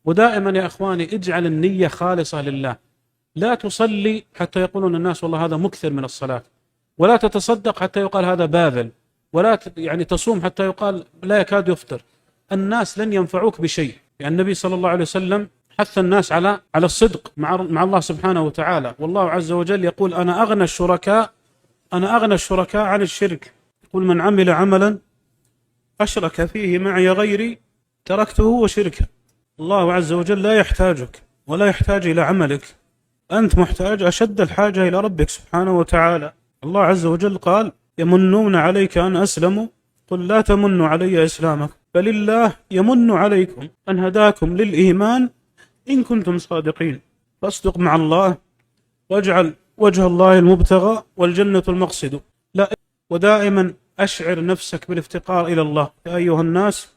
ودائما يا إخواني اجعل النية خالصة لله. لا تصلي حتى يقولون الناس والله هذا مكثر من الصلاة، ولا تتصدق حتى يقال هذا باذل، ولا تصوم حتى يقال لا يكاد يفطر. الناس لن ينفعوك بشيء، يعني النبي صلى الله عليه وسلم حث الناس على الصدق مع الله سبحانه وتعالى، والله عز وجل يقول أنا أغنى الشركاء عن الشرك. يقول من عمل عملا أشرك فيه معي غيري تركته وشركه. الله عز وجل لا يحتاجك ولا يحتاج إلى عملك، أنت محتاج أشد الحاجة إلى ربك سبحانه وتعالى. الله عز وجل قال يمنون عليك أن أسلموا قل لا تمنوا علي إسلامكم بل الله يمن عليكم أن هداكم للإيمان إن كنتم صادقين. فاصدق مع الله واجعل وجه الله المبتغى والجنة المقصد. لا، ودائما أشعر نفسك بالافتقار إلى الله. يا أيها الناس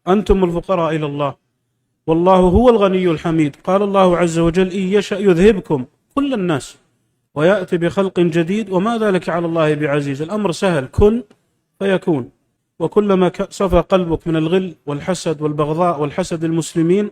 أنتم الفقراء إلى الله والله هو الغني الحميد. قال الله عز وجل إن يشأ يذهبكم كل الناس ويأتي بخلق جديد وما ذلك على الله بعزيز. الأمر سهل، كن فيكون. وكلما صفى قلبك من الغل والحسد والبغضاء والحسد المسلمين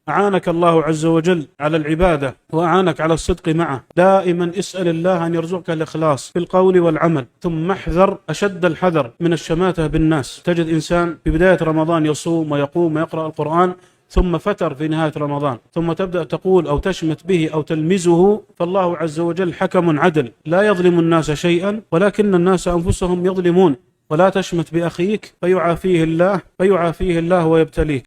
أعانك الله عز وجل على العبادة وأعانك على الصدق معه. دائما اسأل الله أن يرزقك الإخلاص في القول والعمل. ثم احذر أشد الحذر من الشماتة بالناس. تجد إنسان في بداية رمضان يصوم ويقوم ويقرأ القرآن، ثم فتر في نهاية رمضان، ثم تبدأ تقول أو تشمت به أو تلمزه. فالله عز وجل حكم عدل لا يظلم الناس شيئا ولكن الناس أنفسهم يظلمون. ولا تشمت بأخيك فيعافيه الله ويبتليك.